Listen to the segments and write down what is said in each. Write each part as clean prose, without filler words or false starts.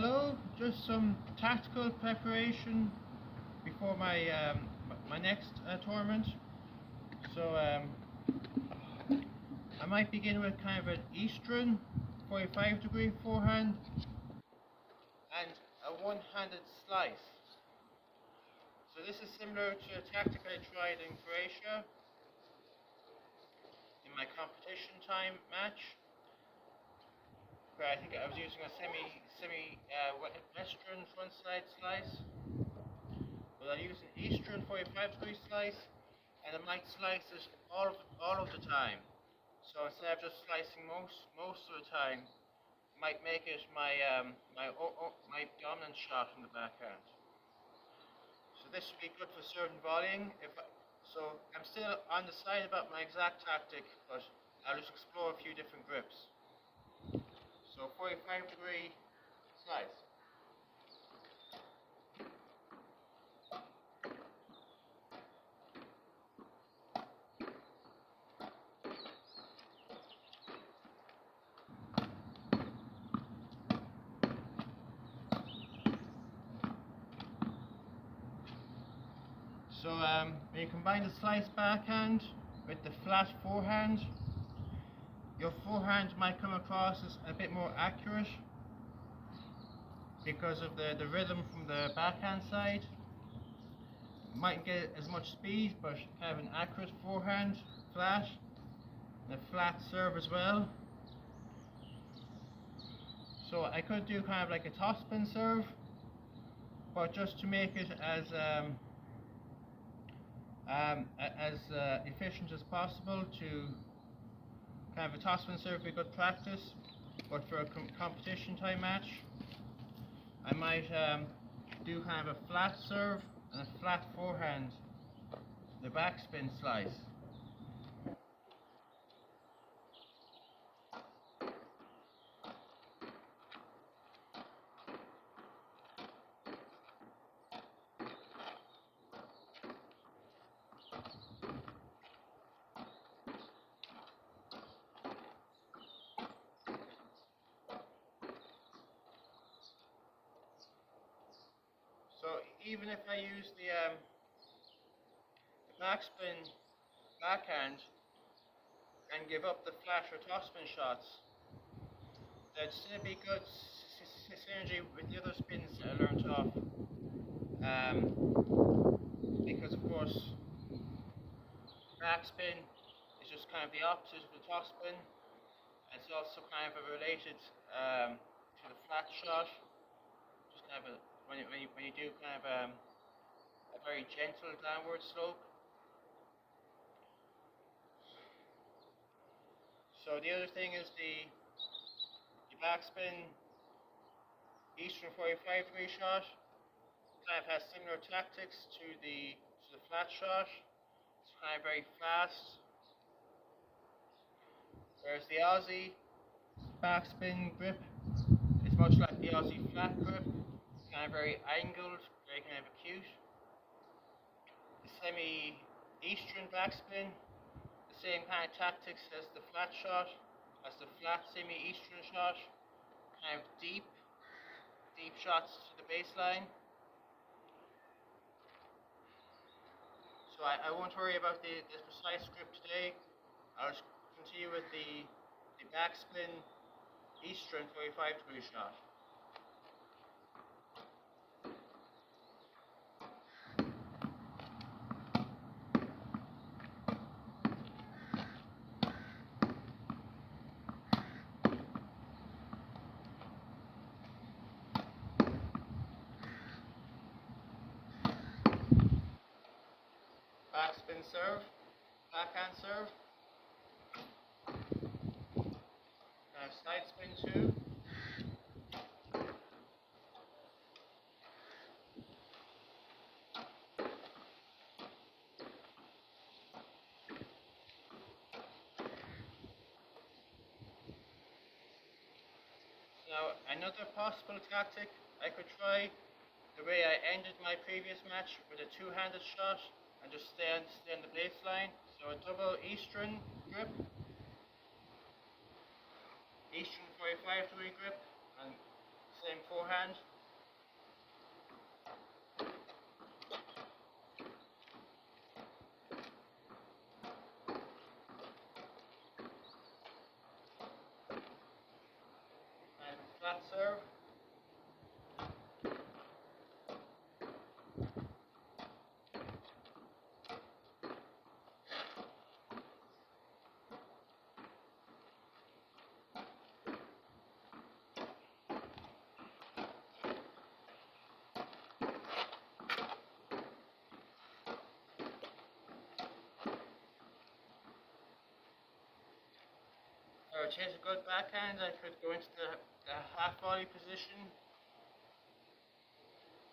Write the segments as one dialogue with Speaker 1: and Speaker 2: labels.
Speaker 1: Hello, just some tactical preparation before my next tournament. So I might begin with kind of an Eastern 45-degree forehand and a one-handed slice. So this is similar to a tactic I tried in Croatia in my competition time match, where I think I was using a western front side slice. But I use an Eastern 45-degree slice, and I might slice it all of the time. So instead of just slicing most of the time, might make it my dominant shot in the backhand. So this would be good for certain volleying. So I'm still undecided about my exact tactic, but I'll just explore a few different grips. So 45-degree slice. So when you combine the slice backhand with the flat forehand, your forehand might come across as a bit more accurate because of the rhythm from the backhand side. Mightn't get as much speed, but have an accurate forehand, flat, and a flat serve as well. So I could do kind of like a topspin serve, but just to make it as efficient as possible, to kind of a topspin serve would be good practice, but for a competition time match, I might do kind of a flat serve and a flat forehand, the backspin slice. So even if I use the backspin backhand and give up the flat or topspin shots, there'd still be good synergy with the other spins I learned off. Because of course, backspin is just kind of the opposite of the topspin, and it's also kind of related to the flat shot. Just kind of when you do kind of a very gentle downward slope. So the other thing is the backspin Eastern 45-degree shot kind of has similar tactics to the flat shot. It's kind of very fast, whereas the Aussie backspin grip is much like the Aussie flat grip, kind of very angled, very kind of acute. The semi-Eastern backspin, the same kind of tactics as the flat shot, as the flat semi-Eastern shot, kind of deep shots to the baseline. So I won't worry about the precise grip today. I'll just continue with the backspin Eastern 45-degree shot. Backspin serve, backhand serve, side spin too. Now another possible tactic I could try, the way I ended my previous match, with a two-handed shot and just stay on the baseline. So a double Eastern grip, Eastern 45-degree grip, and same forehand. And flat serve. Or chase a good backhand, I could go into the half volley position.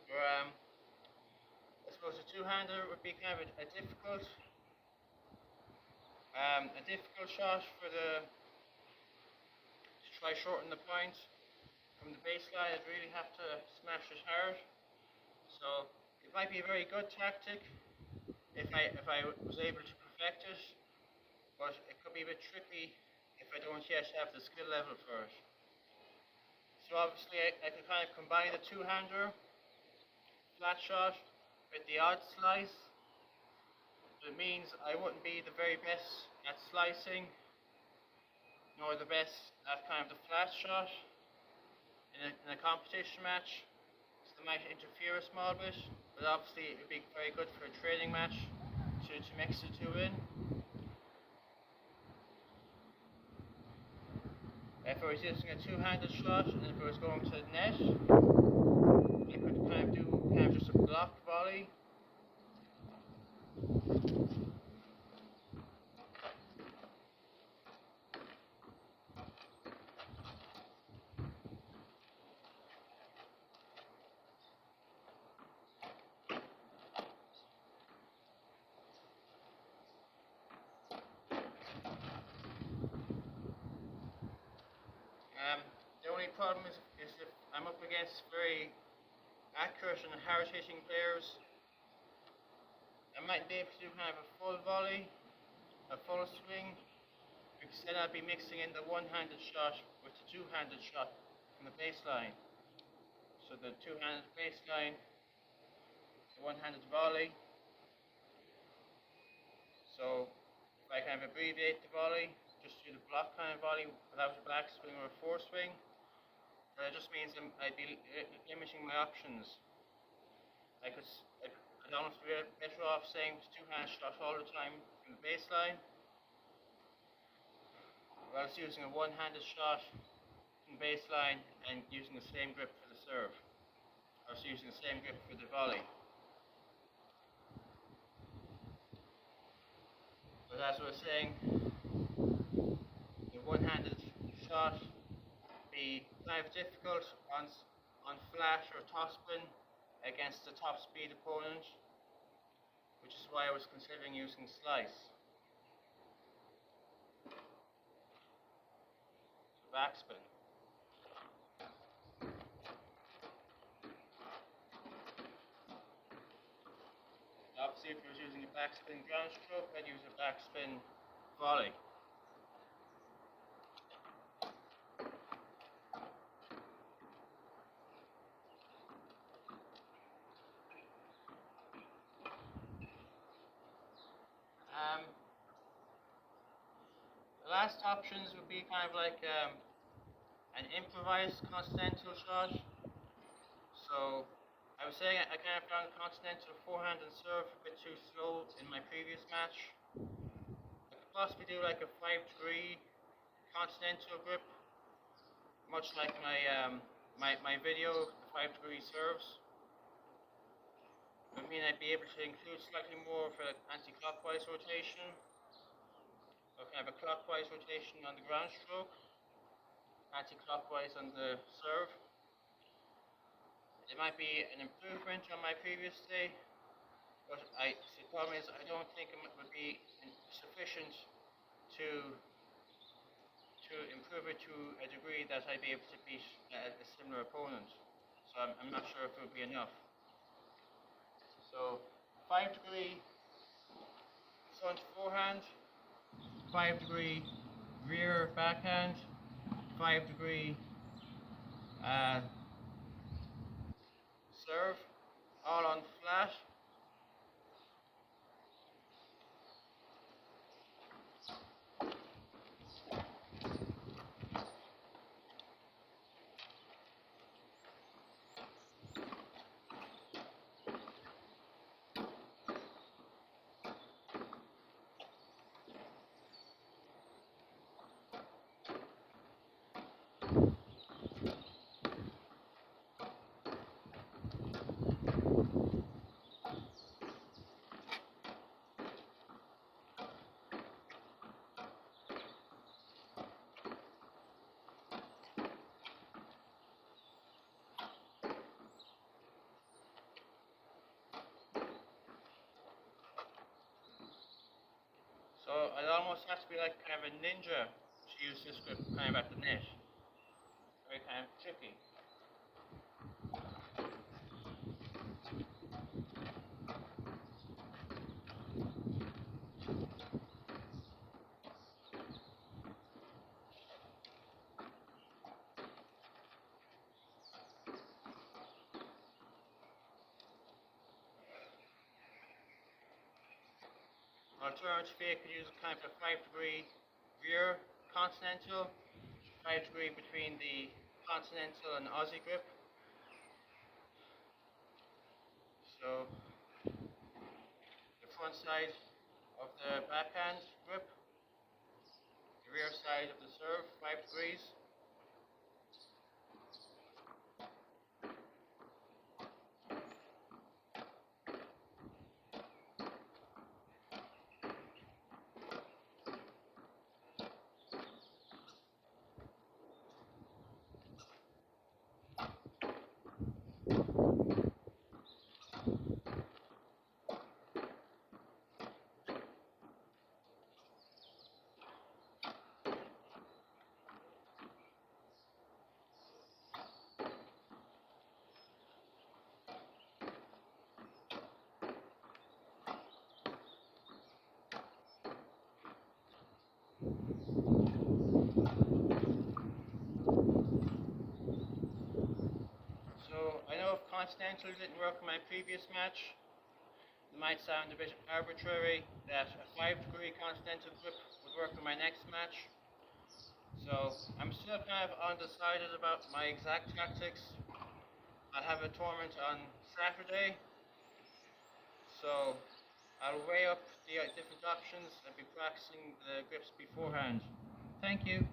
Speaker 1: Or I suppose a two-hander would be kind of a difficult shot for to try shorten the point. From the baseline, I'd really have to smash it hard. So it might be a very good tactic if I was able to perfect it, but it could be a bit tricky if I don't yet have the skill level for it. So obviously I could kind of combine the two-hander flat shot with the odd slice. But it means I wouldn't be the very best at slicing, nor the best at kind of the flat shot in a competition match. So they might interfere a small bit, but obviously it would be very good for a training match to mix the two in. If I was using a two-handed shot and if I was going to the net, I could kind of do just a block volley. The only problem is if I'm up against very accurate and hard hitting players, I might be able to do kind of a full volley, a full swing, because then I'd be mixing in the one-handed shot with the two-handed shot from the baseline. So the two-handed baseline, the one-handed volley. So if I kind of abbreviate the volley, just do the block kind of volley without a backswing or a foreswing, that just means I'd be limiting my options. I'd almost be better off saying two-hand shot all the time from the baseline, or else using a one-handed shot from the baseline and using the same grip for the serve, or using the same grip for the volley. But as I was saying, the one-handed shot be kind of difficult on flat or topspin against a top speed opponent, which is why I was considering using slice. So backspin. Obviously if I was using a backspin ground stroke, I'd use a backspin volley. The last options would be kind of like an improvised continental shot. So I was saying I kind of found continental forehand and serve a bit too slow in my previous match. I could possibly do like a 5-degree continental grip, much like my video, the 5-degree serves. It would mean I'd be able to include slightly more of an anti-clockwise rotation, or kind of a clockwise rotation on the ground stroke, anti-clockwise on the serve. It might be an improvement on my previous day, but the problem is I don't think it would be sufficient to improve it to a degree that I'd be able to beat a similar opponent. So I'm not sure if it would be enough. So 5-degree front forehand, 5-degree rear backhand, 5-degree serve, all on flat. So I'd almost have to be like kind of a ninja to use this grip kind of at the net. Very kind of tricky. Alternatively, I could use kind of a 5-degree rear continental, 5-degree between the continental and Aussie grip. So the front side of the backhand grip, the rear side of the serve, 5 degrees. So I know if continental didn't work in my previous match, it might sound a bit arbitrary that a 5-degree continental grip would work in my next match. So I'm still kind of undecided about my exact tactics. I have a tournament on Saturday, so I'll weigh up the different options and be practicing the grips beforehand. Thank you.